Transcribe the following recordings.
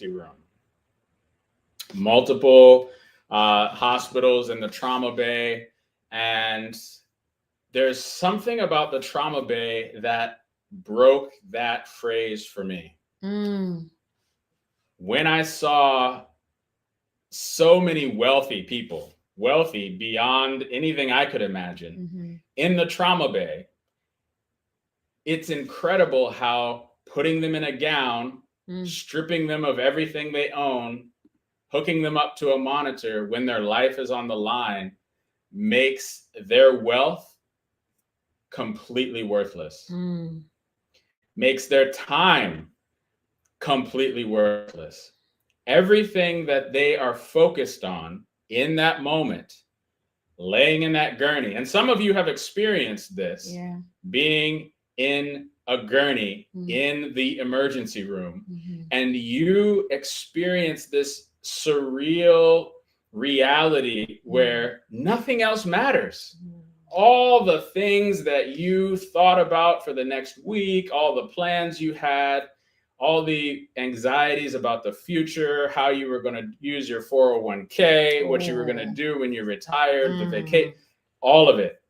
room. Multiple hospitals in the trauma bay. And there's something about the trauma bay that broke that phrase for me. Mm. When I saw so many wealthy people, wealthy beyond anything I could imagine, Mm-hmm. in the trauma bay, it's incredible how putting them in a gown, Mm. stripping them of everything they own, hooking them up to a monitor when their life is on the line makes their wealth completely worthless, Mm. makes their time completely worthless. Everything that they are focused on in that moment, laying in that gurney. And some of you have experienced this, Yeah. being in a gurney Mm. in the emergency room, Mm-hmm. and you experience this surreal reality Mm. where nothing else matters. Mm. All the things that you thought about for the next week, all the plans you had, all the anxieties about the future, how you were going to use your 401k, what you were going to Oh. do when you retired, the vacate, Mm. all of it.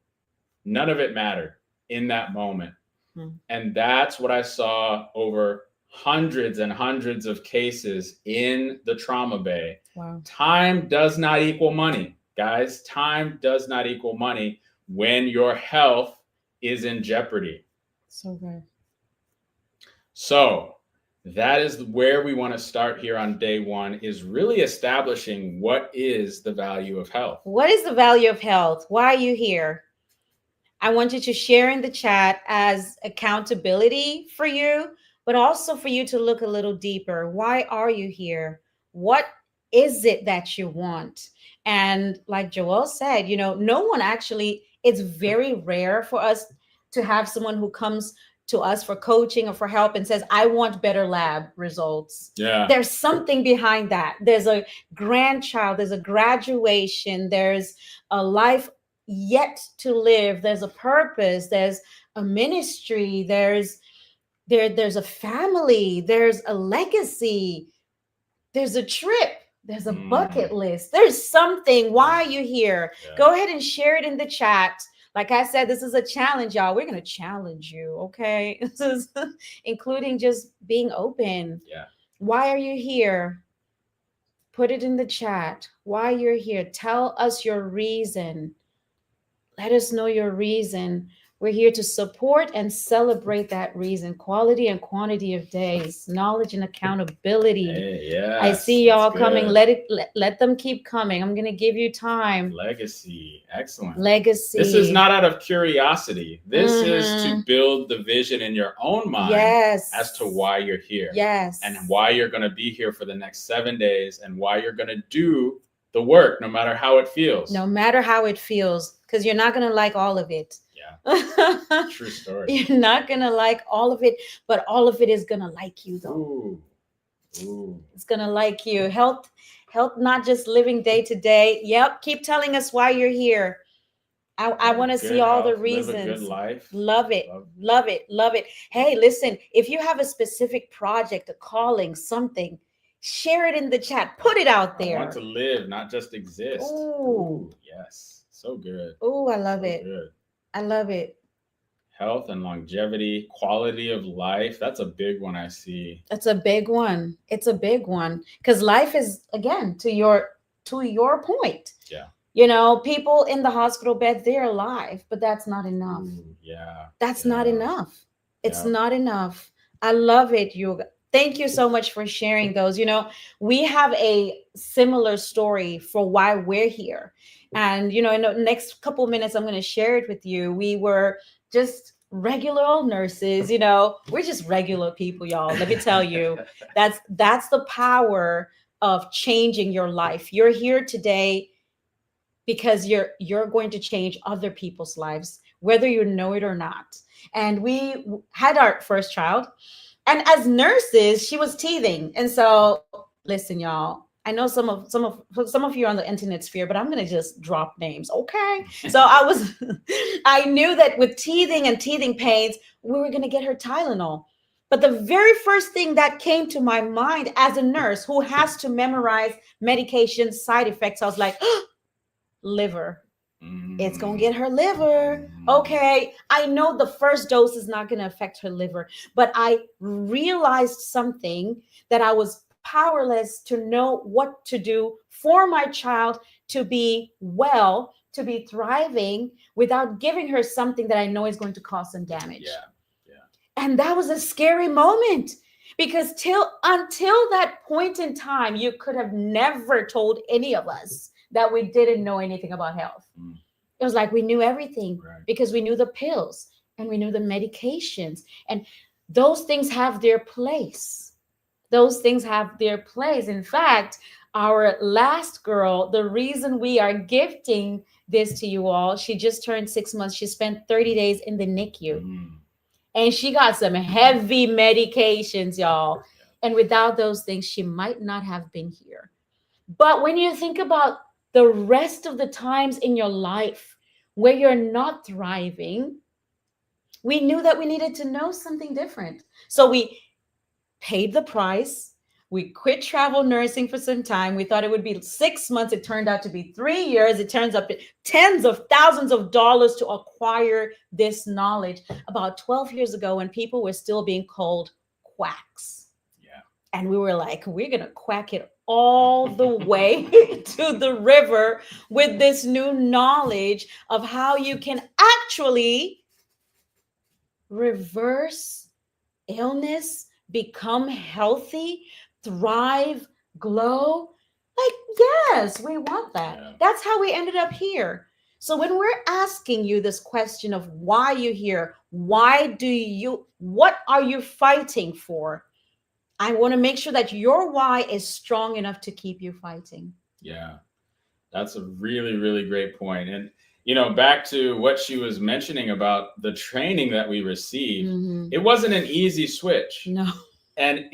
None of it mattered in that moment. Mm. And that's what I saw over hundreds and hundreds of cases in the trauma bay. Wow. Time does not equal money, guys. Time does not equal money when your health is in jeopardy. So good. So that is where we want to start here on day one, is really establishing what is the value of health. What is the value of health? Why are you here? I want you to share in the chat as accountability for you, but also for you to look a little deeper. Why are you here? What is it that you want? And like Joel said, no one actually, it's very rare for us to have someone who comes to us for coaching or for help and says, I want better lab results. Yeah. There's something behind that. There's a grandchild, there's a graduation, there's a life yet to live, there's a purpose, there's a ministry, there's a family, there's a legacy, there's a trip, there's a bucket list, there's something. Why are you here? Yeah. Go ahead and share it in the chat. Like I said, this is a challenge, y'all. We're going to challenge you, okay? This is including just being open. Yeah. Why are you here? Put it in the chat. Why you're here. Tell us your reason. Let us know your reason. We're here to support and celebrate that reason. Quality and quantity of days, knowledge and accountability. Hey, yes, I see y'all that's coming. good. Let them keep coming. I'm gonna give you time. Legacy. Excellent. Legacy. This is not out of curiosity. This is to Mhm. build the vision in your own mind Yes. as to why you're here. Yes. And why you're going to be here for the next 7 days, and why you're going to do the work no matter how it feels. No matter how it feels, because you're not gonna like all of it. Yeah. True story. You're not gonna like all of it, but all of it is gonna like you though. Ooh. Ooh. It's gonna like you. Health, not just living day to day. Yep. Keep telling us why you're here. I want to see Good all the health, live a reasons. good life. Love it. Love it. Love it. Hey, listen, if you have a specific project, a calling, something, share it in the chat. Put it out I there. want to live, not just exist. Ooh. Yes. So good. Oh, I love So it. good. I love it. Health and longevity, quality of life. That's a big one I see. That's a big one. It's a big one because life is, again, to your point. Yeah. People in the hospital bed, they're alive, but that's not enough. Ooh, yeah. That's Yeah. not enough. It's Yeah. not enough. I love it, Yoga. Thank you so much for sharing those. We have a similar story for why we're here. And, in the next couple minutes, I'm going to share it with you. We were just regular old nurses, we're just regular people, y'all. Let me tell you, that's the power of changing your life. You're here today because you're going to change other people's lives, whether you know it or not. And we had our first child, and as nurses, she was teething. And so, listen, y'all, I know some of you are on the internet sphere, but I'm gonna just drop names, okay? So I knew that with teething and teething pains, we were gonna get her Tylenol. But the very first thing that came to my mind as a nurse who has to memorize medication side effects, I was like, liver. It's going to Mm. get her liver. Mm. Okay. I know the first dose is not going to affect her liver, but I realized something, that I was powerless to know what to do for my child to be well, to be thriving without giving her something that I know is going to cause some damage. Yeah. Yeah. And that was a scary moment, because till until that point in time, you could have never told any of us that we didn't know anything about health. Mm. It was like we knew everything, Right. because we knew the pills and we knew the medications, and those things have their place. Those things have their place. In fact, our last girl, the reason we are gifting this to you all, she just turned 6 months. She spent 30 days in the NICU, Mm. and she got some heavy medications, y'all. Yeah. And without those things, she might not have been here. But when you think about the rest of the times in your life where you're not thriving, we knew that we needed to know something different. So we paid the price. We quit travel nursing for some time. We thought it would be 6 months. It turned out to be 3 years. It turns up to tens of thousands of dollars to acquire this knowledge about 12 years ago, when people were still being called quacks. Yeah. And we were like, we're going to quack it all the way to the river with this new knowledge of how you can actually reverse illness, become healthy, thrive, glow. Like, yes, we want that. Yeah. That's how we ended up here. So when we're asking you this question of why you're here, what are you fighting for? I want to make sure that your why is strong enough to keep you fighting. Yeah. That's a really, really great point. And, back to what she was mentioning about the training that we received, it wasn't an easy switch. No. And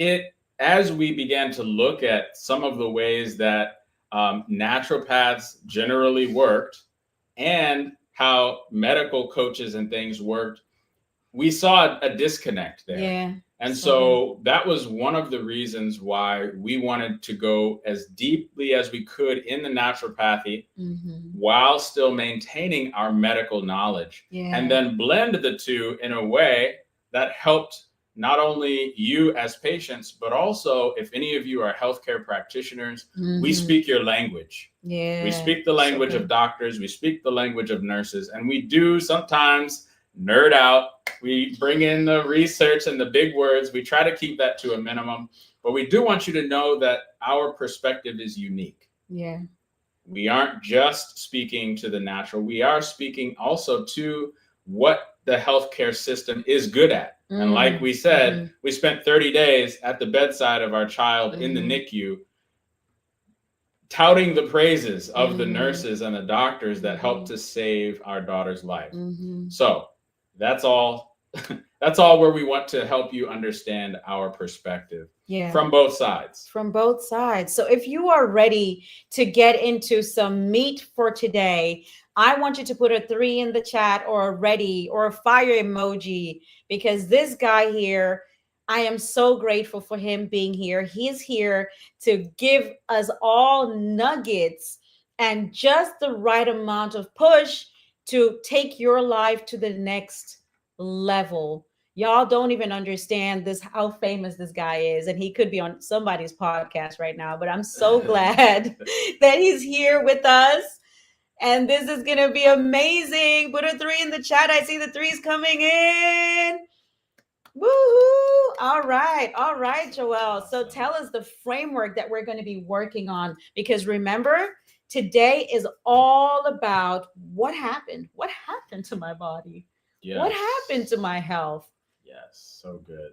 as we began to look at some of the ways that naturopaths generally worked and how medical coaches and things worked, we saw a disconnect there. Yeah. And so that was one of the reasons why we wanted to go as deeply as we could in the naturopathy while still maintaining our medical knowledge, and then blend the two in a way that helped not only you as patients, but also if any of you are healthcare practitioners, we speak your language. Yeah. We speak the language of doctors, we speak the language of nurses, and we do sometimes nerd out. We bring in the research and the big words. We try to keep that to a minimum, but we do want you to know that our perspective is unique. Yeah. We aren't just speaking to the natural. We are speaking also to what the healthcare system is good at. And like we said, we spent 30 days at the bedside of our child in the NICU, touting the praises of the nurses and the doctors that helped to save our daughter's life. So that's all where we want to help you understand our perspective from both sides. From both sides. So if you are ready to get into some meat for today, I want you to put a 3 in the chat, or a ready, or a fire emoji, because this guy here, I am so grateful for him being here. He's here to give us all nuggets and just the right amount of push to take your life to the next level. Y'all don't even understand this, how famous this guy is, and he could be on somebody's podcast right now, but I'm so glad that he's here with us, and this is gonna be amazing. Put a 3 in the chat. I see the 3s coming in. Woohoo! All right, Joelle. So tell us the framework that we're going to be working on, because remember, today is all about what happened. What happened to my body? Yes. What happened to my health? Yes, so good.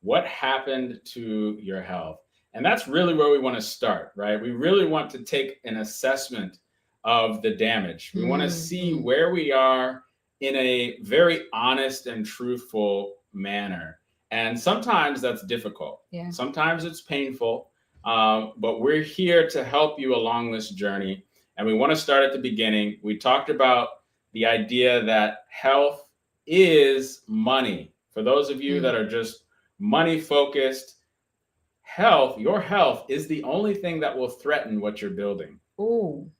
What happened to your health? And that's really where we want to start, right? We really want to take an assessment of the damage. We want to see where we are in a very honest and truthful manner. And sometimes that's difficult. Yeah. Sometimes it's painful, but we're here to help you along this journey. And we want to start at the beginning. We talked about the idea that health is money. For those of you that are just money focused. Health, your health is the only thing that will threaten what you're building. Ooh.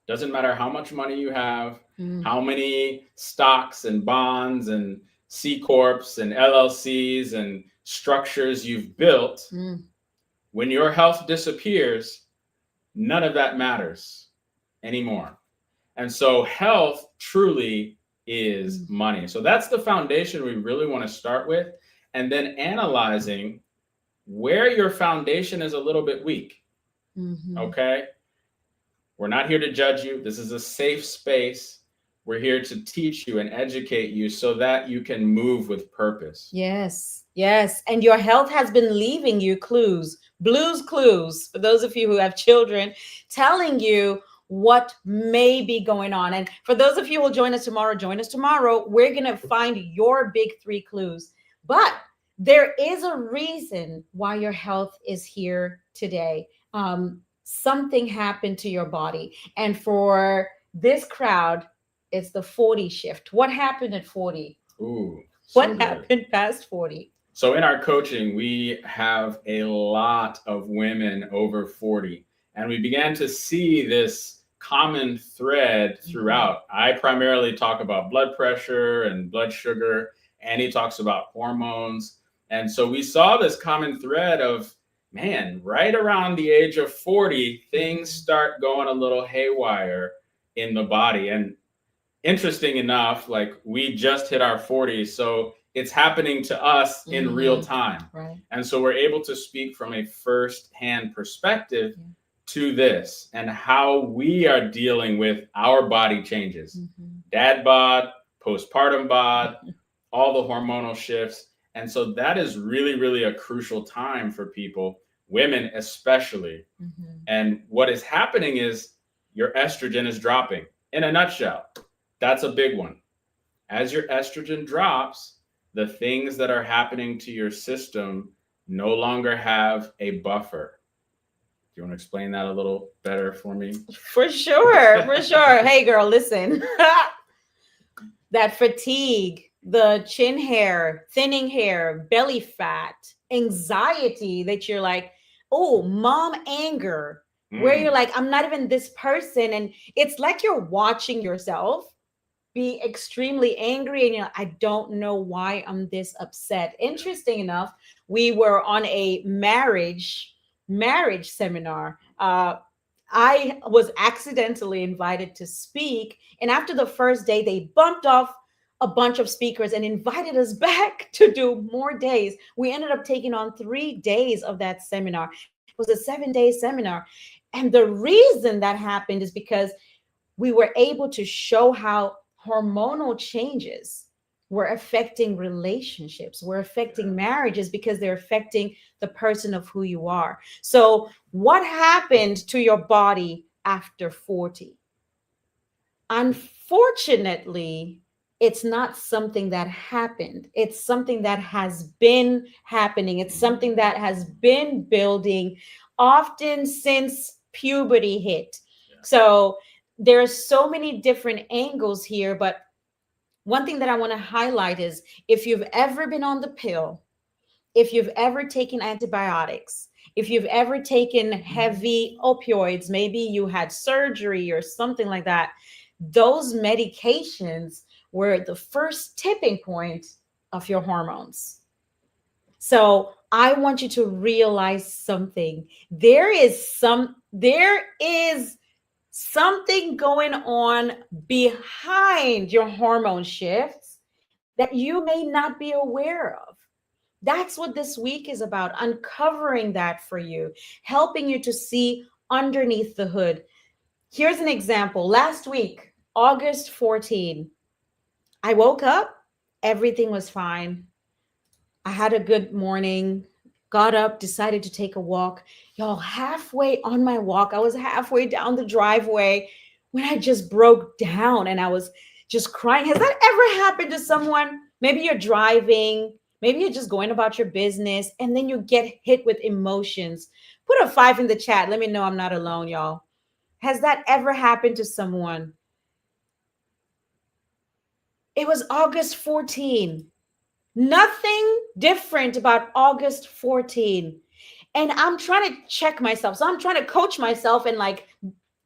Doesn't matter how much money you have, Mm, how many stocks and bonds and C Corps and LLCs and structures you've built. mm, When your health disappears, none of that matters anymore. And so health truly is mm, money. So that's the foundation we really want to start with. And then analyzing where your foundation is a little bit weak. mhm. Okay. We're not here to judge you. This is a safe space. We're here to teach you and educate you so that you can move with purpose. Yes, yes. And your health has been leaving you clues, blues clues, for those of you who have children, telling you what may be going on. And for those of you who will join us tomorrow, join us tomorrow. We're going to find your big three clues. But there is a reason why your health is here today. Something happened to your body. And for this crowd, it's the 40 shift. What happened at 40? Ooh, so What good. happened past 40? So in our coaching, we have a lot of women over 40, and we began to see this common thread Mhm. throughout. I primarily talk about blood pressure and blood sugar, and he talks about hormones. And so we saw this common thread of, man, right around the age of 40, things Mhm. start going a little haywire in the body. And interesting enough, like we just hit our 40s, so it's happening to us in real Mhm. time. Right. And so we're able to speak from a first-hand perspective Yeah. to this and how we are dealing with our body changes. Mhm. Dad bod, postpartum bod, all the hormonal shifts. And so that is really, really a crucial time for people, women especially. Mhm. And what is happening is your estrogen is dropping. In a nutshell, that's a big one. As your estrogen drops, the things that are happening to your system no longer have a buffer. Do you want to explain that a little better for me? For sure, for sure. Hey, girl, listen. That fatigue, the chin hair, thinning hair, belly fat, anxiety that you're like, oh, mom anger, where you're Mm, like, I'm not even this person. And it's like you're watching yourself be extremely angry and you're like, I don't know why I'm this upset. yeah. Interesting enough, we were on a marriage seminar. I was accidentally invited to speak, and after the first day they bumped off a bunch of speakers and invited us back to do more days. We ended up taking on 3 days of that seminar. It was a 7-day seminar. And the reason that happened is because we were able to show how hormonal changes were affecting relationships, were affecting Yeah. marriages because they're affecting the person of who you are. So, what happened to your body after 40? Unfortunately, it's not something that happened. It's something that has been happening. It's something Mm, that has been building often since puberty hit. yeah. So there are so many different angles here, but one thing that I want to highlight is if you've ever been on the pill, if you've ever taken antibiotics, if you've ever taken heavy opioids, maybe you had surgery or something like that, those medications were the first tipping point of your hormones. So I want you to realize something. There is something going on behind your hormone shifts that you may not be aware of. That's what this week is about, uncovering that for you, helping you to see underneath the hood. Here's an example. Last week, August 14, I woke up, everything was fine. I had a good morning, got up, decided to take a walk. Y'all, halfway on my walk, I was halfway down the driveway when I just broke down and I was just crying. Has that ever happened to someone? Maybe you're driving, maybe you're just going about your business, and then you get hit with emotions. Put a 5 in the chat. Let me know I'm not alone, y'all. Has that ever happened to someone? It was August 14. Nothing different about August 14. And I'm trying to check myself. So I'm trying to coach myself and like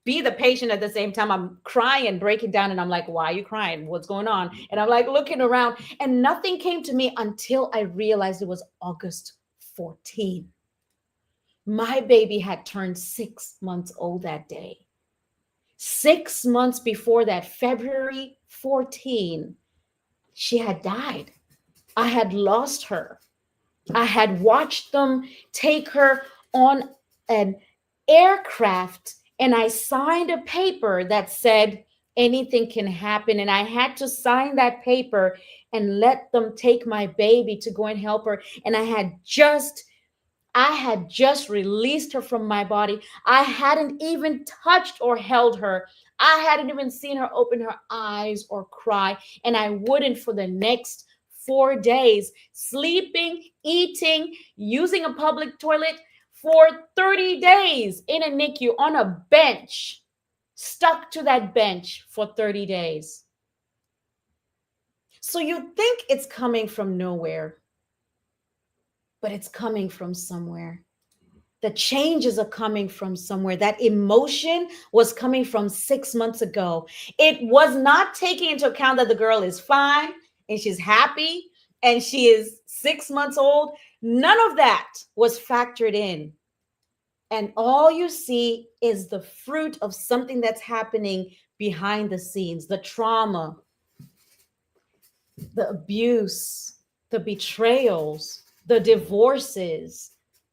be the patient at the same time. I'm crying and breaking down. And I'm like, why are you crying? What's going on? And I'm like looking around and nothing came to me until I realized it was August 14. My baby had turned 6 months old that day. 6 months before that, February 14, she had died. I had lost her. I had watched them take her on an aircraft, and I signed a paper that said anything can happen. And I had to sign that paper and let them take my baby to go and help her. And I had just released her from my body. I hadn't even touched or held her. I hadn't even seen her open her eyes or cry. And I wouldn't for the next 4 days, sleeping, eating, using a public toilet for 30 days in a NICU on a bench, stuck to that bench for 30 days. So you think it's coming from nowhere, but it's coming from somewhere. The changes are coming from somewhere. That emotion was coming from 6 months ago. It was not taking into account that the girl is fine and she's happy and she is 6 months old. None of that was factored in. And all you see is the fruit of something that's happening behind the scenes, the trauma, the abuse, the betrayals, the divorces,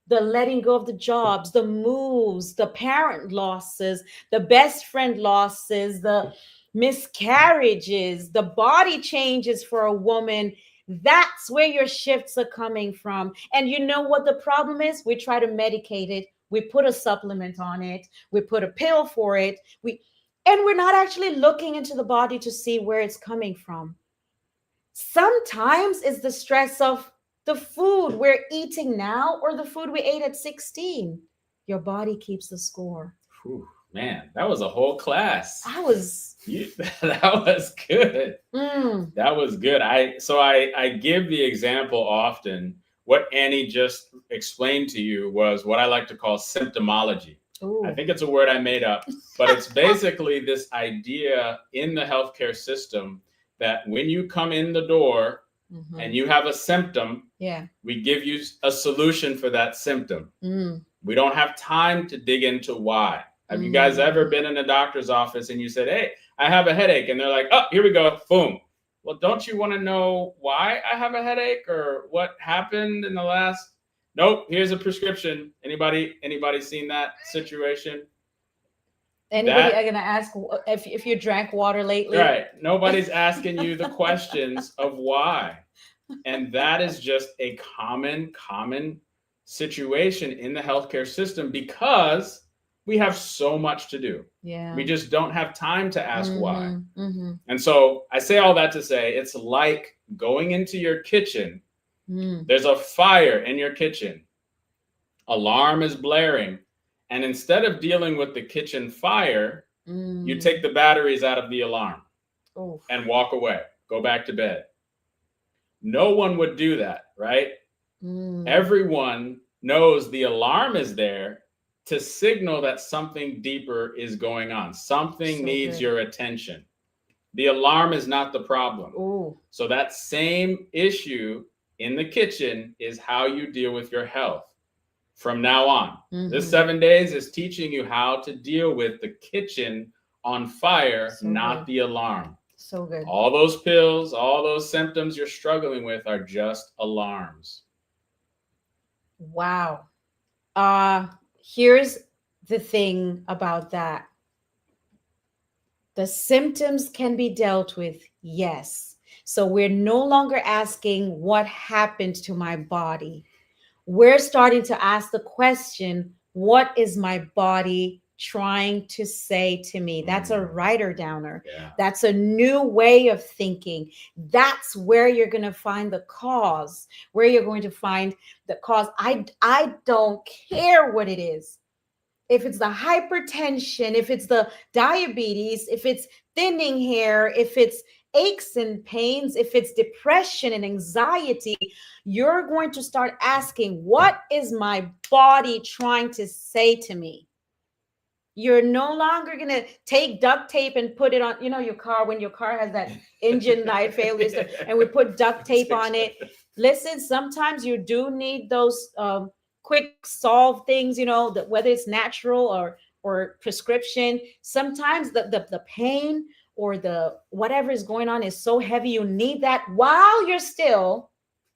the letting go of the jobs, the moves, the parent losses, the best friend losses, the miscarriages, the body changes for a woman. That's where your shifts are coming from. And you know what the problem is? We try to medicate it. We put a supplement on it. We put a pill for it. And we're not actually looking into the body to see where it's coming from. Sometimes it's the stress of the food we're eating now or the food we ate at 16. Your body keeps the score. Whew, man, that was a whole class. I was That was good. mm, That was good. I give the example often. What Annie just explained to you was what I like to call symptomology. ooh. I think it's a word I made up, but it's basically this idea in the healthcare system that when you come in the door and you have a symptom, Yeah. we give you a solution for that symptom. We don't have time to dig into why. Have you guys ever been in a doctor's office and you said, hey, I have a headache, and they're like, oh, here we go, boom. Well, don't you want to know why I have a headache or what happened in the last? Nope, here's a prescription. Anybody seen that situation? Anybody are gonna ask if you drank water lately? Right. Nobody's asking you the questions of why. And that is just a common situation in the healthcare system because we have so much to do. Yeah. We just don't have time to ask why. And so I say all that to say it's like going into your kitchen. There's a fire in your kitchen. Alarm is blaring. And instead of dealing with the kitchen fire, you take the batteries out of the alarm and walk away. Go back to bed. No one would do that, right? Everyone knows the alarm is there to signal that something deeper is going on. Something needs your attention. The alarm is not the problem. So that same issue in the kitchen is how you deal with your health from now on. This 7 days is teaching you how to deal with the kitchen on fire, not the alarm. So good. All those pills, all those symptoms you're struggling with are just alarms. Wow. Here's the thing about that. The symptoms can be dealt with, yes. So we're no longer asking what happened to my body. We're starting to ask the question, what is my body trying to say to me? That's a writer downer. Yeah. That's a new way of thinking. That's where you're going to find the cause, where you're going to find the cause. I don't care what it is. If it's the hypertension, if it's the diabetes, if it's thinning hair, if it's aches and pains, if it's depression and anxiety, you're going to start asking, what is my body trying to say to me? You're no longer going to take duct tape and put it on, your car, when your car has that engine light failure stuff, and we put duct tape on it. Listen, sometimes you do need those quick solve things, that whether it's natural or prescription. Sometimes the pain or the whatever is going on is so heavy, you need that while you're still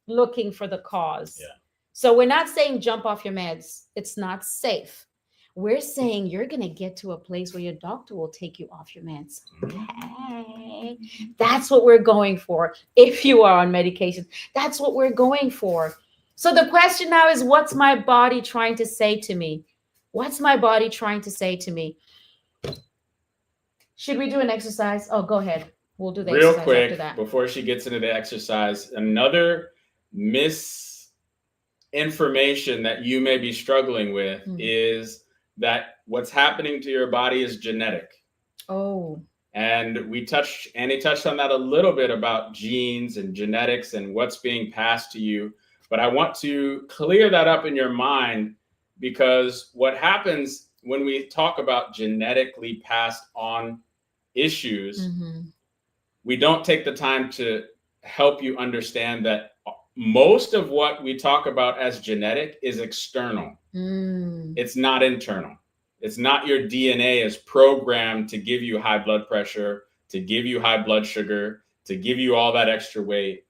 looking for the cause. Yeah. So we're not saying jump off your meds. It's not safe. We're saying you're going to get to a place where your doctor will take you off your meds. Okay. That's what we're going for. If you are on medication, that's what we're going for. So the question now is, what's my body trying to say to me? What's my body trying to say to me? Should we do an exercise? Oh, go ahead. We'll do the Real exercise quick, after that. before she gets into the exercise, another misinformation that you may be struggling with is that what's happening to your body is genetic. Oh. And Annie touched on that a little bit about genes and genetics and what's being passed to you. But I want to clear that up in your mind, because what happens when we talk about genetically passed on issues, we don't take the time to help you understand that most of what we talk about as genetic is external. It's not internal. It's not your DNA is programmed to give you high blood pressure, to give you high blood sugar, to give you all that extra weight.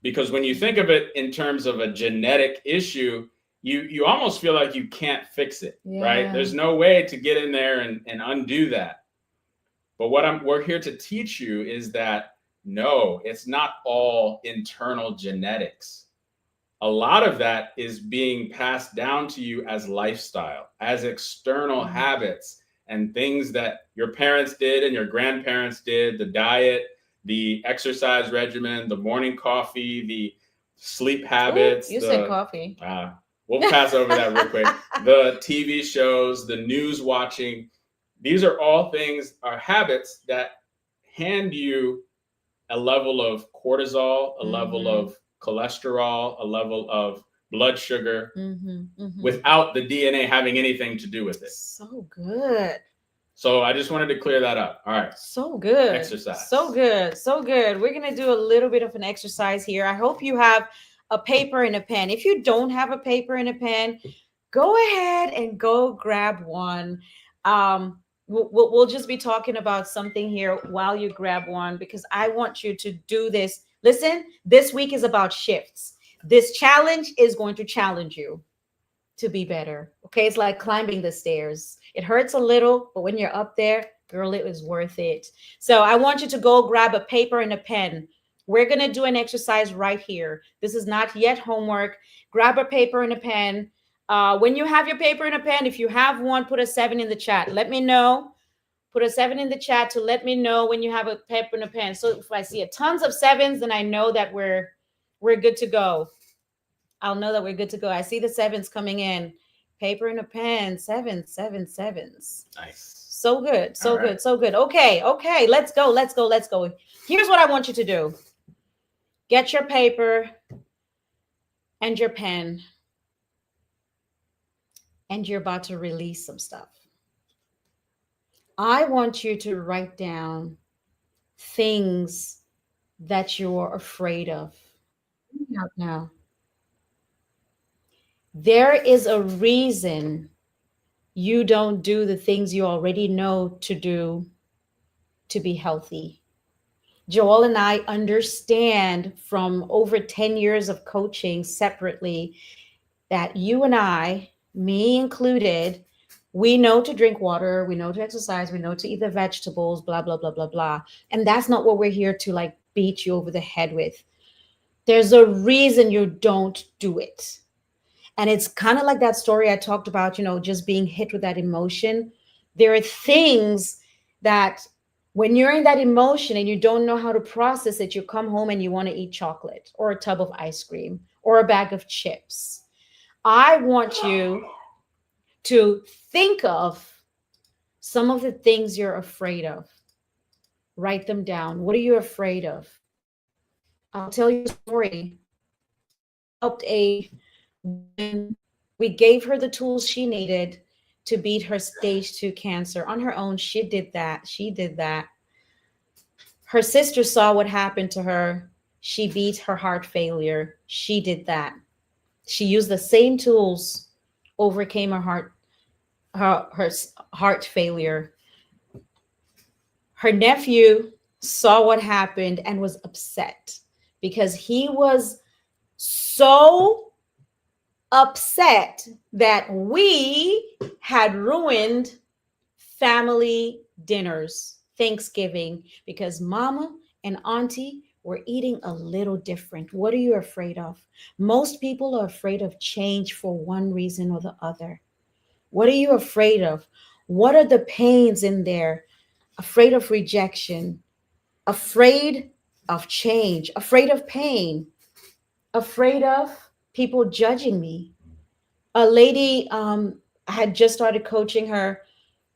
Because when you think of it in terms of a genetic issue, you almost feel like you can't fix it, right? There's no way to get in there and undo that. But what we're here to teach you is that no, it's not all internal genetics. A lot of that is being passed down to you as lifestyle, as external habits and things that your parents did and your grandparents did, the diet, the exercise regimen, the morning coffee, the sleep habits. Ooh, you said coffee. We'll pass over that real quick. The TV shows, the news watching, these are all things, are habits that hand you a level of cortisol, a level of cholesterol, a level of blood sugar, without the DNA having anything to do with it. So good. So I just wanted to clear that up. All right. So good. Exercise. So good. So good. We're going to do a little bit of an exercise here. I hope you have a paper and a pen. If you don't have a paper and a pen, go ahead and go grab one. We'll just be talking about something here while you grab one, because I want you to do this. Listen, this week is about shifts. This challenge is going to challenge you to be better. Okay, it's like climbing the stairs. It hurts a little, but when you're up there, girl, it was worth it. So I want you to go grab a paper and a pen. We're going to do an exercise right here. This is not yet homework. Grab a paper and a pen. When you have your paper and a pen, if you have one, put a 7 in the chat. Let me know. Put a 7 in the chat to let me know when you have a paper and a pen. So if I see a tons of 7s, then I know that we're good to go. I'll know that we're good to go. I see the 7s coming in. Paper and a pen. 7, 7, 7s. Nice. So good. So good. So good. Okay. Let's go. Here's what I want you to do. Get your paper and your pen. And you're about to release some stuff. I want you to write down things that you're afraid of. Out now. There is a reason you don't do the things you already know to do to be healthy. Joel and I understand from over 10 years of coaching separately that you and I, me included, we know to drink water, we know to exercise, we know to eat the vegetables, blah, blah, blah, blah, blah. And that's not what we're here to like beat you over the head with. There's a reason you don't do it. And it's kind of like that story I talked about, just being hit with that emotion. There are things that when you're in that emotion and you don't know how to process it, you come home and you want to eat chocolate or a tub of ice cream or a bag of chips. I want you to think of some of the things you're afraid of. Write them down. What are you afraid of? I'll tell you a story. We helped a woman. We gave her the tools she needed to beat her stage 2 cancer on her own. She did that. She did that. Her sister saw what happened to her. She beat her heart failure. She did that. She used the same tools, overcame her heart failure. Her nephew saw what happened and was upset because he was so upset that we had ruined family dinners, Thanksgiving, because mama and auntie were eating a little different. What are you afraid of? Most people are afraid of change for one reason or the other. What are you afraid of? What are the pains in there? Afraid of rejection, afraid of change, afraid of pain, afraid of people judging me. A lady had just started coaching her,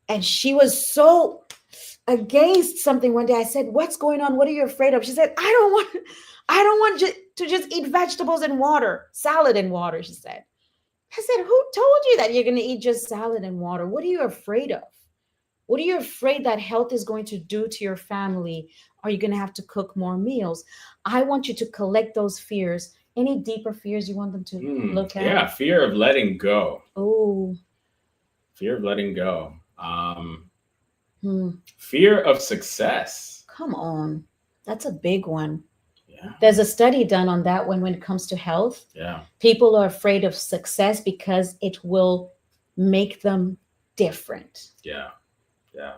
and she was so against something one day. I said, "What's going on? What are you afraid of?" She said, I don't want to just eat vegetables and water, salad and water," she said. I said, "Who told you that you're going to eat just salad and water? What are you afraid of? What are you afraid that health is going to do to your family? Are you going to have to cook more meals?" I want you to collect those fears. Any deeper fears you want them to look at? Yeah, fear of letting go. Oh, Fear of letting go. hmm. Fear of success. Come on. That's a big one. Yeah. There's a study done on that one when it comes to health. Yeah. People are afraid of success because it will make them different. Yeah. Yeah.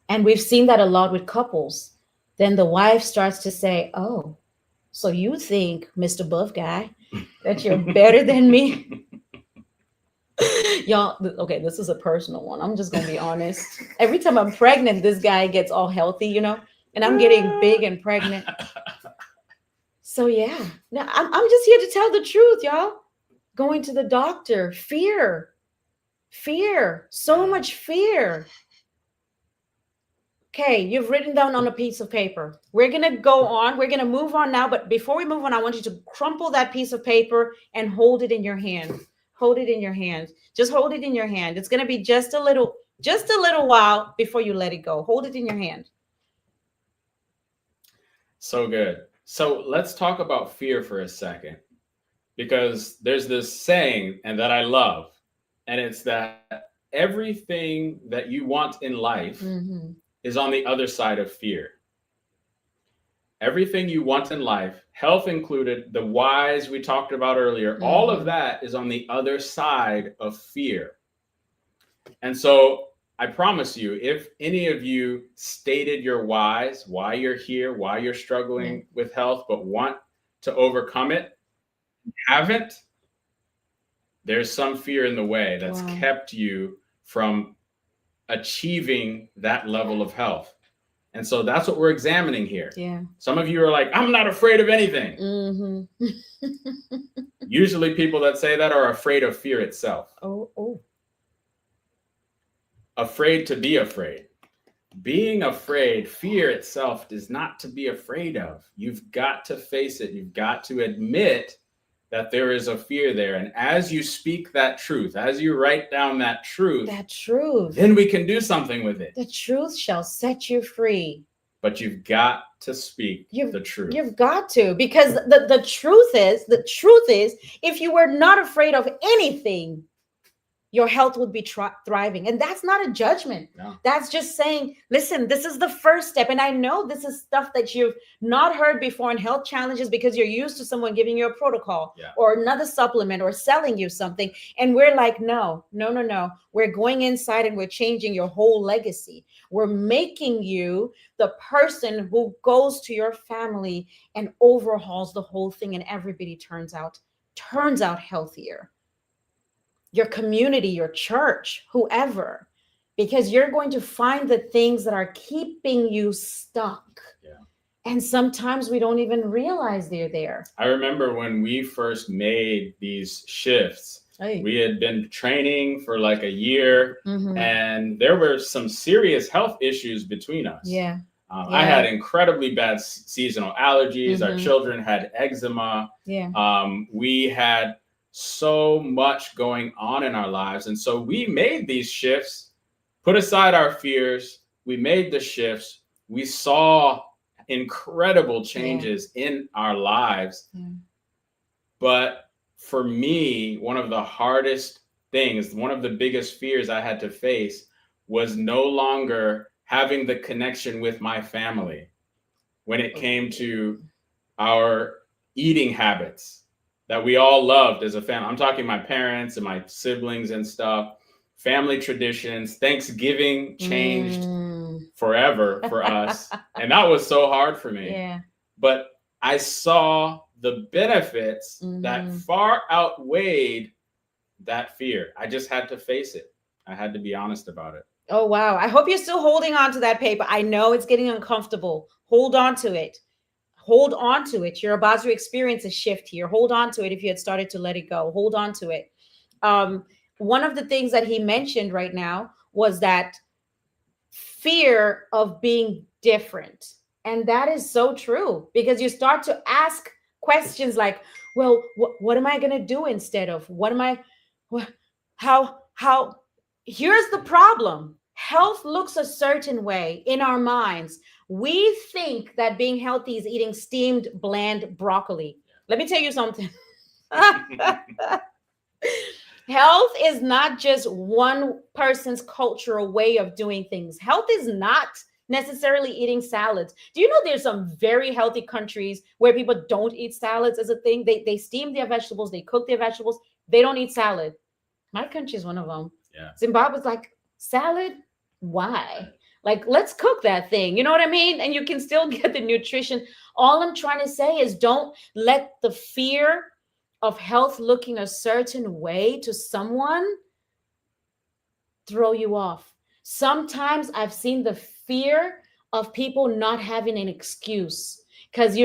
And we've seen that a lot with couples. Then the wife starts to say, "Oh, so you think, Mr. Buff Guy, that you're better than me?" Y'all, okay, this is a personal one. I'm just going to be honest. Every time I'm pregnant, this guy gets all healthy, and I'm getting big and pregnant. So, yeah, now I'm just here to tell the truth, y'all. Going to the doctor, fear, so much fear. Okay, you've written down on a piece of paper. We're going to go on. We're going to move on now. But before we move on, I want you to crumple that piece of paper and hold it in your hand. Hold it in your hand. Just hold it in your hand. It's going to be just a little while before you let it go. Hold it in your hand. So good. So let's talk about fear for a second, because there's this saying, and that I love, and it's that everything that you want in life is on the other side of fear. Everything you want in life, health included, the whys we talked about earlier, all of that is on the other side of fear. And so I promise you, if any of you stated your whys, why you're here, why you're struggling with health, but want to overcome it, haven't, there's some fear in the way that's kept you from achieving that level of health. And so that's what we're examining here. Yeah. Some of you are like, "I'm not afraid of anything." Usually people that say that are afraid of fear itself. Afraid to be afraid. Being afraid, fear itself is not to be afraid of. You've got to face it. You've got to admit that there is a fear there. And as you speak that truth, as you write down that truth, then we can do something with it. The truth shall set you free. But you've got to speak the truth. You've got to, because the truth is, if you were not afraid of anything, your health would be thriving. And that's not a judgment. No. That's just saying, listen, this is the first step. And I know this is stuff that you've not heard before in health challenges, because you're used to someone giving you a protocol or another supplement or selling you something. And we're like, no. We're going inside and we're changing your whole legacy. We're making you the person who goes to your family and overhauls the whole thing, and everybody turns out healthier. Your community, your church, whoever, because you're going to find the things that are keeping you stuck. And sometimes we don't even realize they're there. I remember when we first made these shifts, we had been training for like a year, and there were some serious health issues between us. Yeah. I had Yeah. incredibly bad seasonal allergies. Our Mm-hmm. children had eczema. Yeah. We had so much going on in our lives. And so we made these shifts, put aside our fears. We made the shifts. We saw incredible Yeah. changes in our lives. Yeah. But for me, one of the hardest things, one of the biggest fears I had to face was no longer having the connection with my family when it came to our eating habits that we all loved as a family. I'm talking my parents and my siblings and stuff, family traditions. Thanksgiving changed Mm. forever for us. And that was so hard for me. Yeah. But I saw the benefits that Mm-hmm. far outweighed that fear. I just had to face it. I had to be honest about it. Oh, wow. I hope you're still holding on to that paper. I know it's getting uncomfortable. Hold on to it. Hold on to it. You're about to experience a shift here. Hold on to it if you had started to let it go. Hold on to it. Um, One of the things that he mentioned right now was that fear of being different. And that is so true because you start to ask questions like, well, what am I going to do instead of? What am I, how, here's the problem. Health looks a certain way in our minds. We think that being healthy is eating steamed, bland broccoli. Let me tell you something. Health is not just one person's cultural way of doing things. Health is not necessarily eating salads. Do you know there's some very healthy countries where people don't eat salads as a thing? They steam their vegetables, they cook their vegetables, they don't eat salad. My country is one of them. Yeah. Zimbabwe's like, salad? Why? Like, let's cook that thing. You know what I mean? And you can still get the nutrition. All I'm trying to say is don't let the fear of health looking a certain way to someone throw you off. Sometimes I've seen the fear of people not having an excuse. Because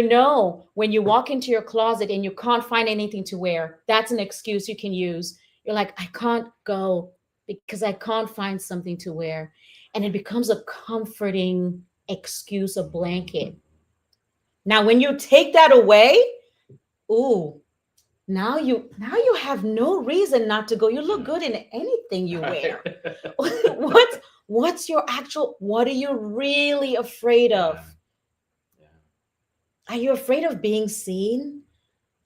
when you walk into your closet and you can't find anything to wear, that's an excuse you can use. You're like, I can't go because I can't find something to wear. And it becomes a comforting excuse, a blanket. Now, when you take that away, ooh, now you have no reason not to go. You look good in anything you wear. What are you really afraid of? Yeah. Are you afraid of being seen?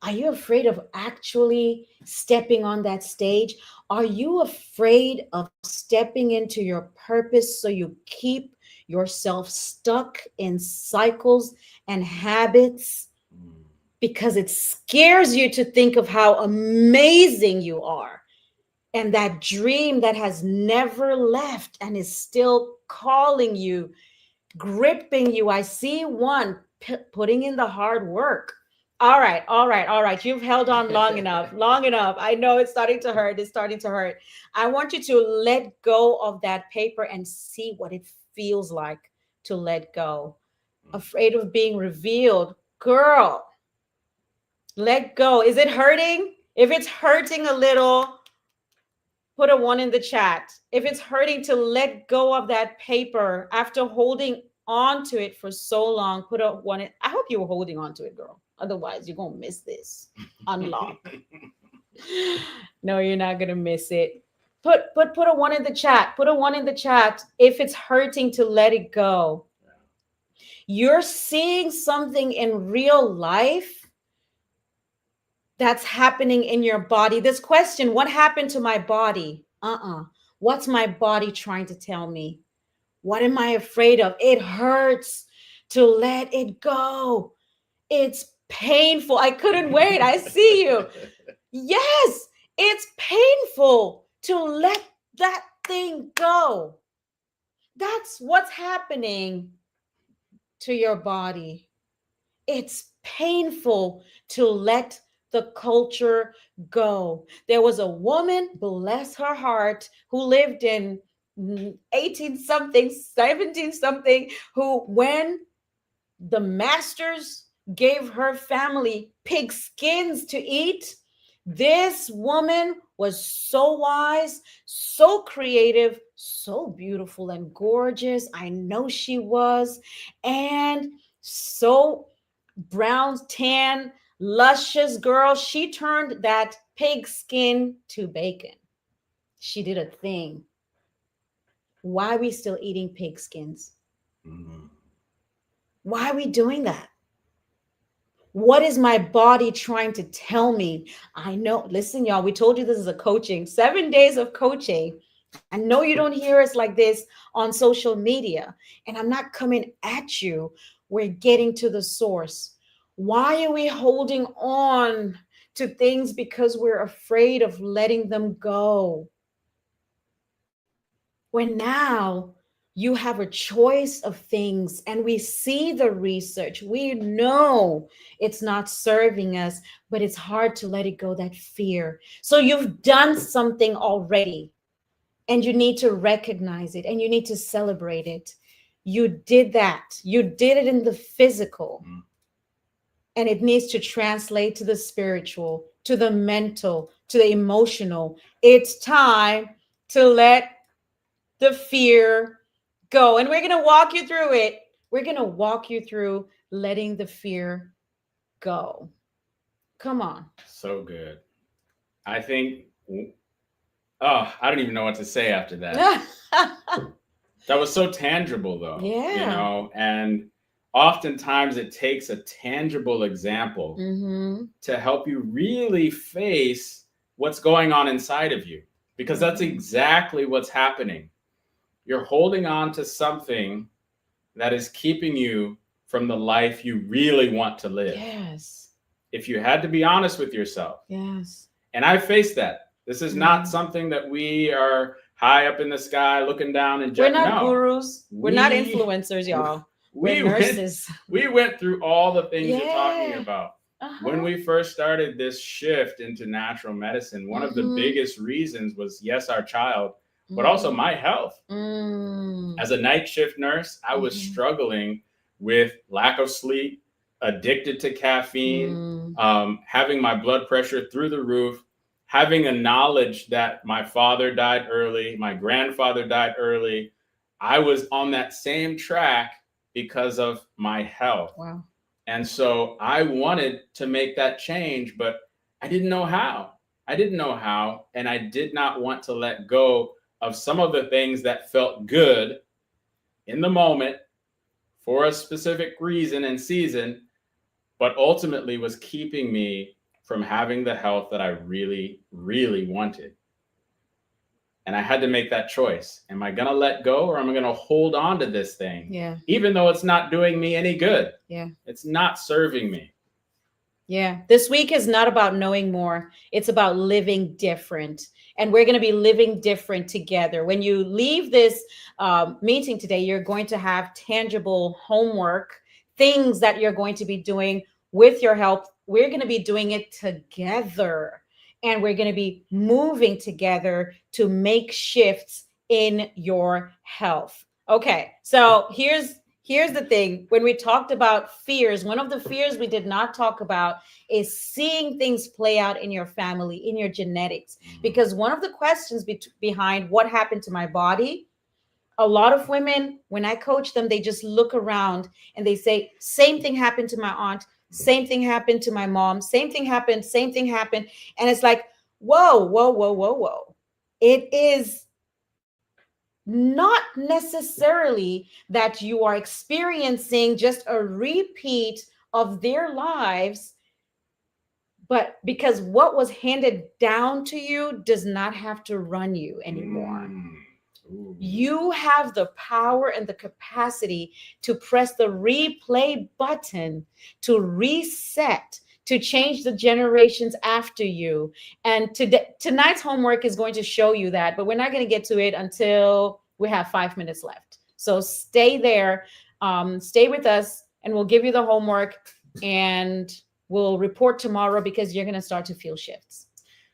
Are you afraid of actually stepping on that stage? Are you afraid of stepping into your purpose so you keep yourself stuck in cycles and habits Mm. because it scares you to think of how amazing you are? And that dream that has never left and is still calling you, gripping you. I see one putting in the hard work. All right, all right, all right. You've held on long enough, long enough. I know it's starting to hurt. It's starting to hurt. I want you to let go of that paper and see what it feels like to let go. Afraid of being revealed. Girl, let go. Is it hurting? If it's hurting a little, put a one in the chat. If it's hurting to let go of that paper after holding on to it for so long, put a one in. I hope you were holding on to it, girl. Otherwise, you're going to miss this unlock. No, you're not going to miss it. Put a one in the chat. Put a one in the chat if it's hurting to let it go. You're seeing something in real life that's happening in your body. This question, what happened to my body? What's my body trying to tell me? What am I afraid of? It hurts to let it go. It's painful. I couldn't wait. I see you. Yes, it's painful to let that thing go. That's what's happening to your body. It's painful to let the culture go. There was a woman, bless her heart, who lived in 18 something, 17 something, who, when the masters gave her family pig skins to eat, this woman was so wise, so creative, so beautiful and gorgeous. I know she was. And so brown, tan, luscious girl. She turned that pig skin to bacon. She did a thing. Why are we still eating pig skins? Mhm. Why are we doing that? What is my body trying to tell me? I know, listen, y'all, we told you this is a coaching, 7 days of coaching. I know you don't hear us like this on social media, and I'm not coming at you. We're getting to the source. Why are we holding on to things because we're afraid of letting them go? When now you have a choice of things and we see the research, we know it's not serving us, but it's hard to let it go, that fear. So you've done something already and you need to recognize it and you need to celebrate it. You did that, you did it in the physical, Mhm. and it needs to translate to the spiritual, to the mental, to the emotional. It's time to let the fear go. And we're going to walk you through it. We're going to walk you through letting the fear go. Come on. So good. I think, oh, I don't even know what to say after that. That was so tangible, though, Yeah. and oftentimes it takes a tangible example Mm-hmm. to help you really face what's going on inside of you, because that's exactly what's happening. You're holding on to something that is keeping you from the life you really want to live. Yes. If you had to be honest with yourself, Yes. and I faced that. This is not something that we are high up in the sky looking down and We're not no. gurus. We're not influencers, y'all. We're We went nurses. we went through all the things you're talking Yeah. about. When Uh-huh. we first started this shift into natural medicine, one of the Mm-hmm. biggest reasons was, yes, our child, but also Mm-hmm. my health. Mm. As a night shift nurse, I was Mm-hmm. struggling with lack of sleep, addicted to caffeine, Mm. having my blood pressure through the roof, having a knowledge that my father died early, my grandfather died early. I was on that same track because of my health. Wow. And so I wanted to make that change, but I didn't know how. I didn't know how. And I did not want to let go of some of the things that felt good in the moment for a specific reason and season, but ultimately was keeping me from having the health that I really, really wanted. And I had to make that choice. Am I going to let go, or am I going to hold on to this thing? Yeah. Even though it's not doing me any good. Yeah. It's not serving me. Yeah. This week is not about knowing more. It's about living different. And we're going to be living different together. When you leave this meeting today, you're going to have tangible homework, things that you're going to be doing with your help. We're going to be doing it together. And we're going to be moving together to make shifts in your health. Okay. So here's the thing. When we talked about fears, one of the fears we did not talk about is seeing things play out in your family, in your genetics. Because one of the questions behind what happened to my body, a lot of women, when I coach them, they just look around and they say, same thing happened to my aunt, same thing happened to my mom, same thing happened, same thing happened. And it's like, whoa, whoa, whoa, whoa, whoa. It is not necessarily that you are experiencing just a repeat of their lives, but because what was handed down to you does not have to run you anymore. You have the power and the capacity to press the replay button, to reset, to change the generations after you. And tonight's homework is going to show you that, but we're not going to get to it until we have 5 minutes left. So stay there, stay with us, and we'll give you the homework and we'll report tomorrow because you're going to start to feel shifts.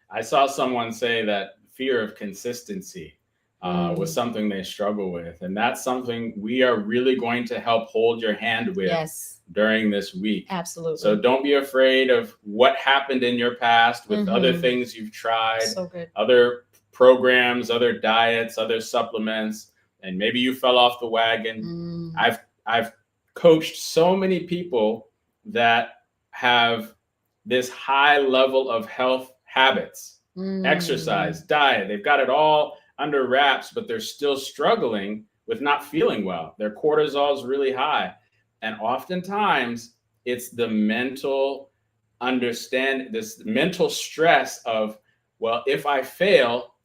I saw someone say that fear of consistency. with something they struggle with. And that's something we are really going to help hold your hand with Yes, during this week. absolutely. So don't be afraid of what happened in your past with other Mhm. things you've tried, So good. other programs, other diets, other supplements, and maybe you fell off the wagon. Mm. I've coached so many people that have this high level of health habits, exercise, diet. They've got it all under wraps, but they're still struggling with not feeling well. Their cortisol is really high. And oftentimes it's the mental this mental stress of, well, if I fail,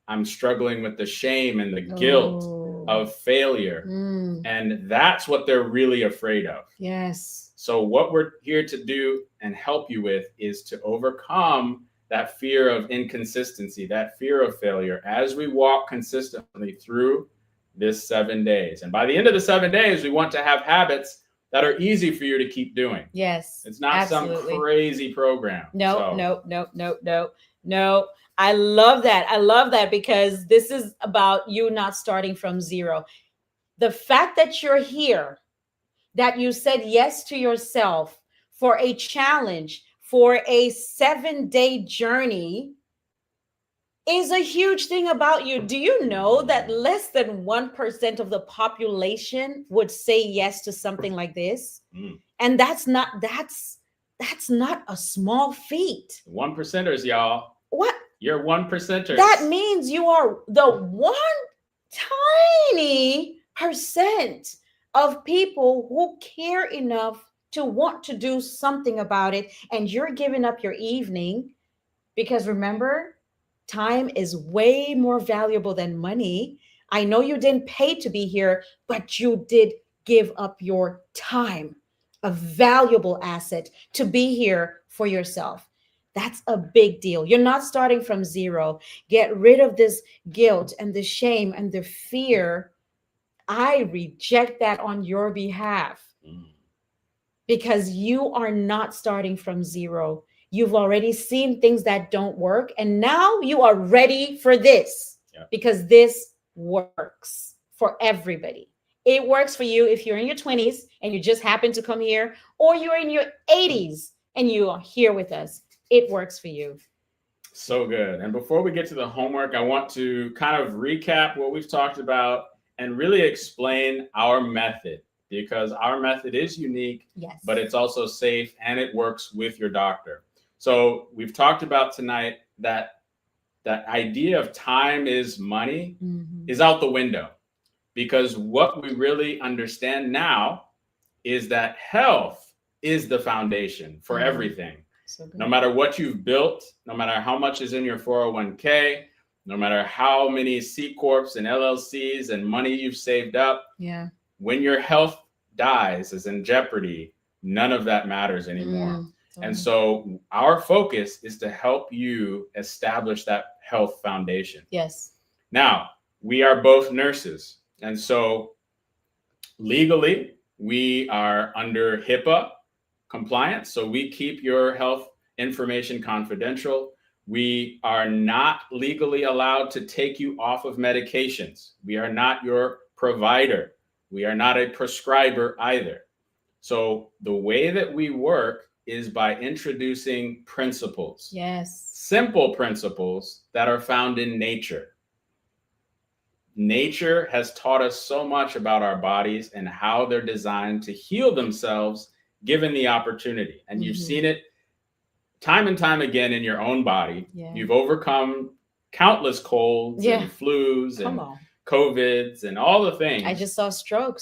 I'm struggling with the shame and the guilt of failure. And that's what they're really afraid of. Yes. So what we're here to do and help you with is to overcome that fear of inconsistency, that fear of failure, as we walk consistently through this 7 days. And by the end of the 7 days, we want to have habits that are easy for you to keep doing. Yes. It's not absolutely. some crazy program. No. I love that. I love that because this is about you not starting from zero. The fact that you're here, that you said yes to yourself for a challenge, for a 7-day journey, is a huge thing about you. Do you know that less than 1% of the population would say yes to something like this? And that's not a small feat. 1%ers, y'all. What? You're 1%ers. That means you are the one tiny percent of people who care enough to want to do something about it, and you're giving up your evening because remember, time is way more valuable than money. I know you didn't pay to be here, but you did give up your time, a valuable asset, to be here for yourself. That's a big deal. You're not starting from zero. Get rid of this guilt and the shame and the fear. I reject that on your behalf because you are not starting from zero. You've already seen things that don't work, and now you are ready for this because this works for everybody. It works for you if you're in your 20s and you just happen to come here, or you're in your 80s and you are here with us. It works for you. So good. And before we get to the homework, I want to kind of recap what we've talked about and really explain our method, because our method is unique, but it's also safe and it works with your doctor. So we've talked about tonight that idea of time is money is out the window, because what we really understand now is that health is the foundation for everything. No matter what you've built, no matter how much is in your 401k, no matter how many C Corps and LLCs and money you've saved up, when your health dies, is in jeopardy, none of that matters anymore. And so our focus is to help you establish that health foundation. Yes. Now, we are both nurses. And so legally, we are under HIPAA compliance. So we keep your health information confidential. We are not legally allowed to take you off of medications. We are not your provider. We are not a prescriber either. So the way that we work is by introducing principles. Yes. Simple principles that are found in nature. Nature has taught us so much about our bodies and how they're designed to heal themselves given the opportunity. And you've seen it time and time again in your own body. You've overcome countless colds and flus and COVIDs and all the things. I just saw stroke.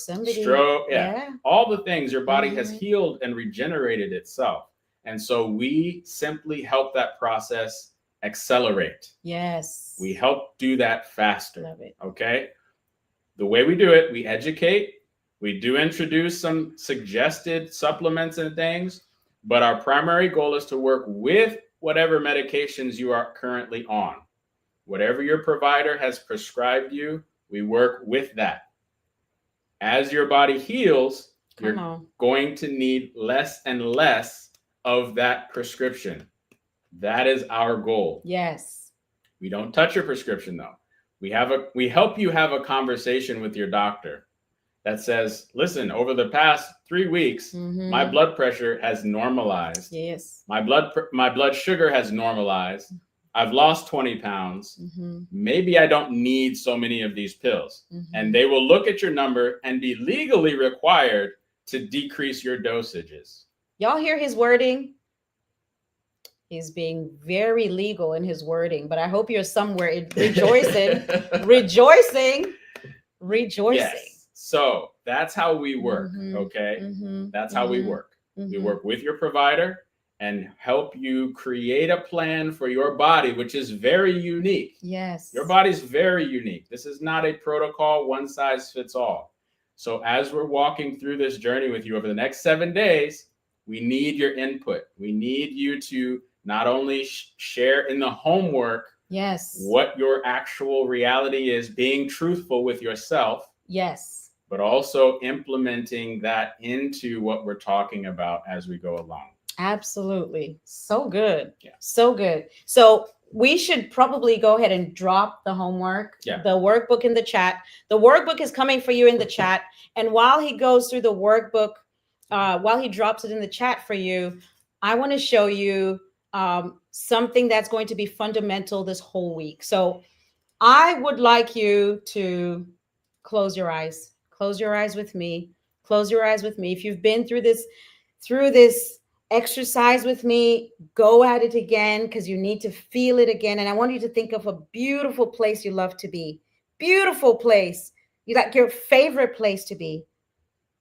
All the things your body has healed and regenerated itself. And so we simply help that process accelerate. Yes. We help do that faster. Love it. Okay. The way we do it, we educate. We do introduce some suggested supplements and things, but our primary goal is to work with whatever medications you are currently on. Whatever your provider has prescribed you, we work with that. As your body heals, you're going to need less and less of that prescription. That is our goal. Yes. We don't touch your prescription though. We help you have a conversation with your doctor that says, listen, over the past 3 weeks, my Mm-hmm. blood pressure has normalized. Yes. My blood sugar has normalized. I've lost 20 pounds. Mm-hmm. Maybe I don't need so many of these pills. Mm-hmm. And they will look at your number and be legally required to decrease your dosages. Y'all hear his wording? He's being very legal in his wording, but I hope you're somewhere rejoicing, rejoicing, rejoicing. Yes. So that's how we work. Mm-hmm. Okay. Mm-hmm. That's how we Mm-hmm. work. We Mm-hmm. work with your provider and help you create a plan for your body, which is very unique. Yes. Your body's very unique. This is not a protocol, one size fits all. So, as we're walking through this journey with you over the next 7 days, we need your input. We need you to not only share in the homework Yes. what your actual reality is, being truthful with yourself, yes, but also implementing that into what we're talking about as we go along. absolutely. So good. Yeah. So good. So we should probably go ahead and drop the homework, Yeah. the workbook in the chat. The workbook is coming for you in the chat. And while he goes through the workbook, while he drops it in the chat for you, I want to show you something that's going to be fundamental this whole week. So I would like you to close your eyes. Close your eyes with me. Close your eyes with me. If you've been through this exercise with me, go at it again because you need to feel it again. And I want you to think of a beautiful place you love to be. Beautiful place. You like your favorite place to be.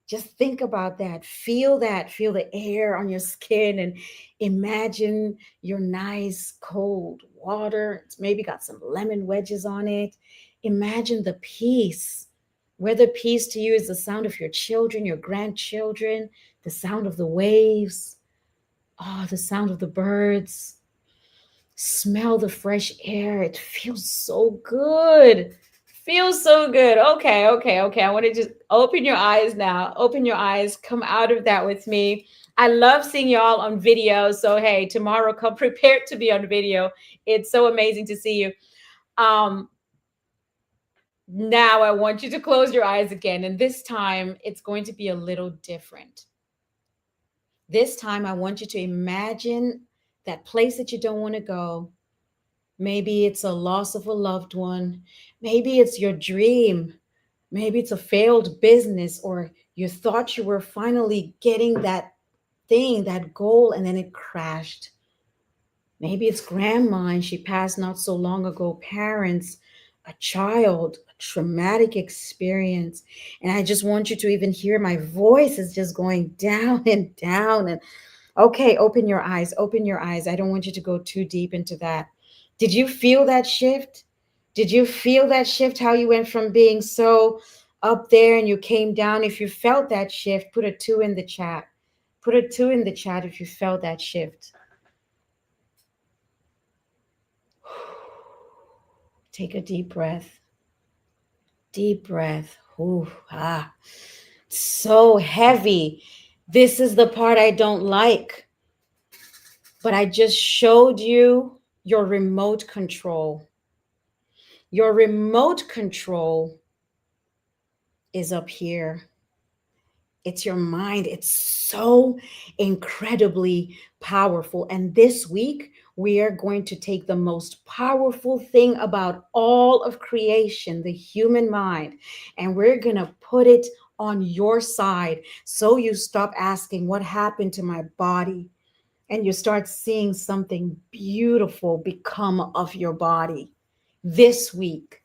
Just think about that. Feel that. Feel the air on your skin and imagine your nice cold water. It's maybe got some lemon wedges on it. Imagine the peace. Whether peace to you is the sound of your children, your grandchildren, the sound of the waves, oh, the sound of the birds. Smell the fresh air. It feels so good. Feels so good. Okay, okay, okay. I want to just open your eyes now. Open your eyes. Come out of that with me. I love seeing y'all on video. So hey, tomorrow come prepared to be on video. It's so amazing to see you. Now I want you to close your eyes again, and this time it's going to be a little different. This time I want you to imagine that place that you don't want to go. Maybe it's a loss of a loved one. Maybe it's your dream. Maybe it's a failed business, or you thought you were finally getting that thing, that goal, and then it crashed. Maybe it's grandma and she passed not so long ago, parents, a child, a traumatic experience. And I just want you to even hear my voice is just going down and down. And okay, open your eyes, open your eyes. I don't want you to go too deep into that. Did you feel that shift? Did you feel that shift? How you went from being so up there and you came down? If you felt that shift, put a 2 in the chat. Put a 2 in the chat if you felt that shift. Take a deep breath. Deep breath. Ooh, so heavy. This is the part I don't like. But I just showed you your remote control. Your remote control is up here. It's your mind. It's so incredibly powerful. And this week, we are going to take the most powerful thing about all of creation, the human mind, and we're going to put it on your side so you stop asking, what happened to my body? And you start seeing something beautiful become of your body this week.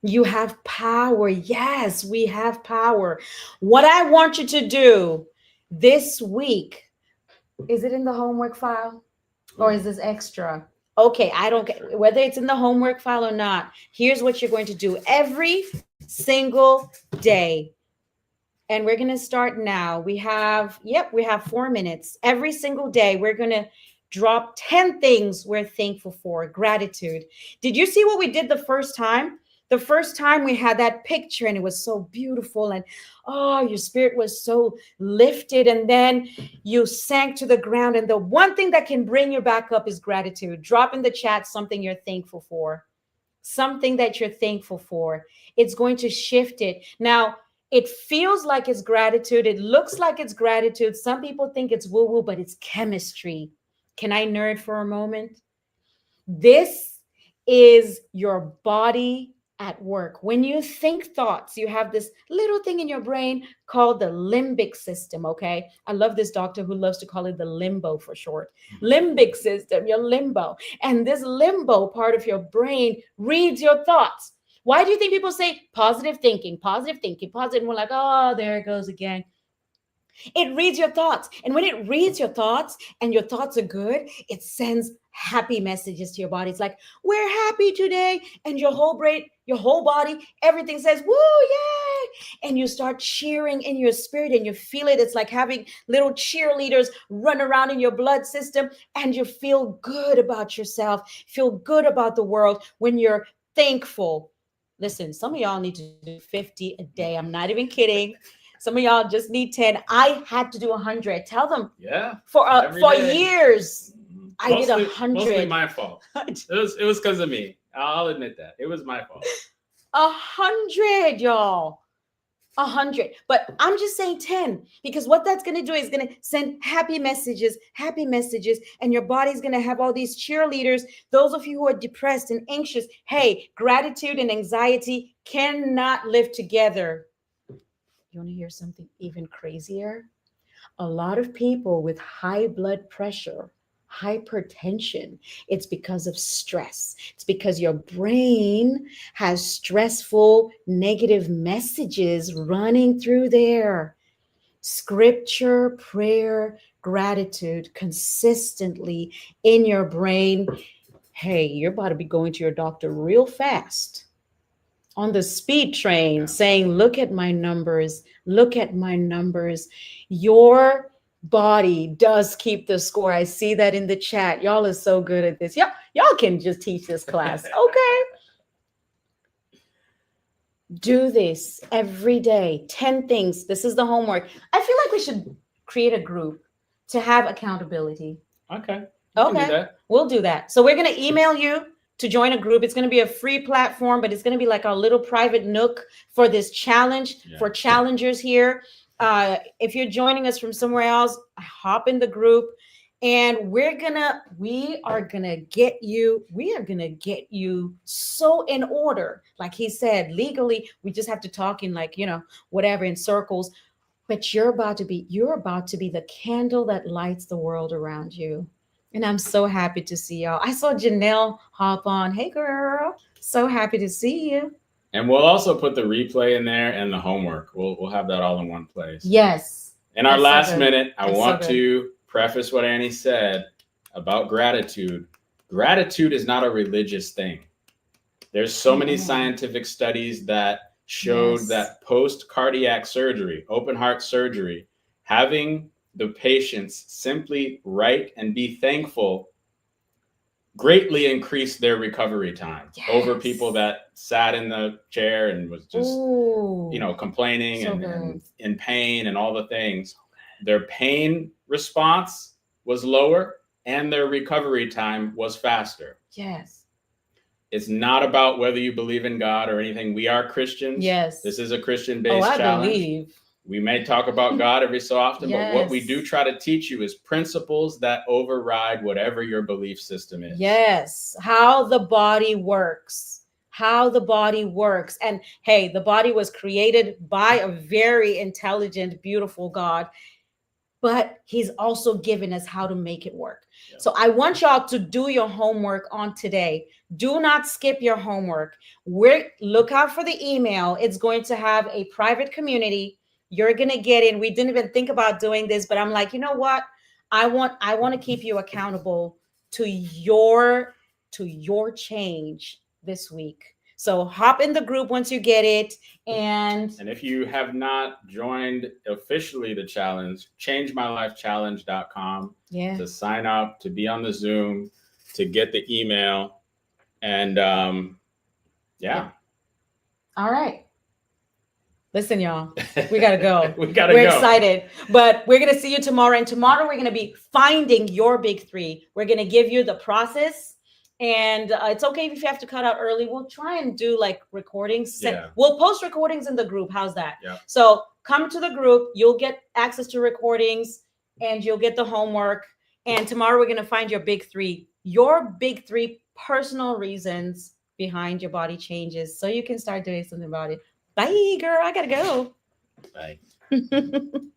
You have power. Yes, we have power. What I want you to do this week, is it in the homework file or is this extra? Okay, I don't care whether it's in the homework file or not. Here's what you're going to do every single day. And we're going to start now. We have 4 minutes. Every single day, we're going to drop 10 things we're thankful for. Gratitude. Did you see what we did the first time? The first time we had that picture and it was so beautiful and oh, your spirit was so lifted and then you sank to the ground. And the one thing that can bring you back up is gratitude. Drop in the chat something you're thankful for. something that you're thankful for. It's going to shift it. Now, it feels like it's gratitude. It looks like it's gratitude. Some people think it's woo woo, but it's chemistry. Can I nerd for a moment? This is your body at work. When you think thoughts, you have this little thing in your brain called the limbic system. Okay. I love this doctor who loves to call it the limbo for short. Limbic system, your limbo. And this limbo part of your brain reads your thoughts. Why do you think people say positive thinking, positive thinking, positive? And we're like, oh, there it goes again. It reads your thoughts. And when it reads your thoughts and your thoughts are good, it sends happy messages to your body. It's like, we're happy today. And your whole brain, your whole body, everything says, woo, yay. And you start cheering in your spirit and you feel it. It's like having little cheerleaders run around in your blood system and you feel good about yourself, feel good about the world when you're thankful. Listen, some of y'all need to do 50 a day. I'm not even kidding. Some of y'all just need 10. I had to do 100. Tell them. Yeah. For day. Years, I did Mostly 100. Mostly my fault. It was because of me. I'll admit that. It was my fault. 100, y'all. 100. But I'm just saying 10 because what that's going to do is going to send happy messages, and your body's going to have all these cheerleaders. Those of you who are depressed and anxious, hey, gratitude and anxiety cannot live together. You want to hear something even crazier? A lot of people with high blood pressure, hypertension, it's because of stress. It's because your brain has stressful, negative messages running through there. Scripture, prayer, gratitude consistently in your brain. Hey, you're about to be going to your doctor real fast on the speed train saying, look at my numbers, look at my numbers. Your body does keep the score. I see that in the chat. Y'all are so good at this. Y'all can just teach this class. Okay. Do this every day. 10 things. This is the homework. I feel like we should create a group to have accountability. Okay. Okay. We'll do that. So we're going to email you to join a group. It's going to be a free platform, but it's going to be like our little private nook for this challenge for challengers here. If you're joining us from somewhere else, hop in the group and we are going to get you so in order. Like he said, legally, we just have to talk in like, whatever in circles, but you're about to be the candle that lights the world around you. And I'm so happy to see y'all. I saw Janelle hop on. Hey, girl. So happy to see you. And we'll also put the replay in there and the homework. We'll have that all in one place. Yes. In our last minute, I want to preface what Annie said about gratitude. Gratitude is not a religious thing. There's so many scientific studies that showed that post-cardiac surgery, open heart surgery, having the patients simply write and be thankful greatly increased their recovery time over people that sat in the chair and was just, complaining and in pain and all the things. Their pain response was lower and their recovery time was faster. Yes. It's not about whether you believe in God or anything. We are Christians. Yes. This is a Christian-based challenge. Believe. We may talk about God every so often, but what we do try to teach you is principles that override whatever your belief system is. Yes. How the body works. And hey, the body was created by a very intelligent, beautiful God, but he's also given us how to make it work. Yeah. So I want y'all to do your homework on today. Do not skip your homework. Look out for the email. It's going to have a private community. You're going to get in. We didn't even think about doing this, but I'm like, you know what? I want to keep you accountable to your change this week. So hop in the group once you get it. And if you have not joined officially the challenge, changemylifechallenge.com to sign up, to be on the Zoom, to get the email. And All right. Listen, y'all, we got to go. We're excited, but we're going to see you tomorrow. And tomorrow we're going to be finding your big three. We're going to give you the process And it's okay if you have to cut out early. We'll try and do like recordings. Yeah. We'll post recordings in the group. How's that? Yeah. So come to the group. You'll get access to recordings and you'll get the homework. And tomorrow we're going to find your big three personal reasons behind your body changes so you can start doing something about it. Bye, girl. I got to go. Bye.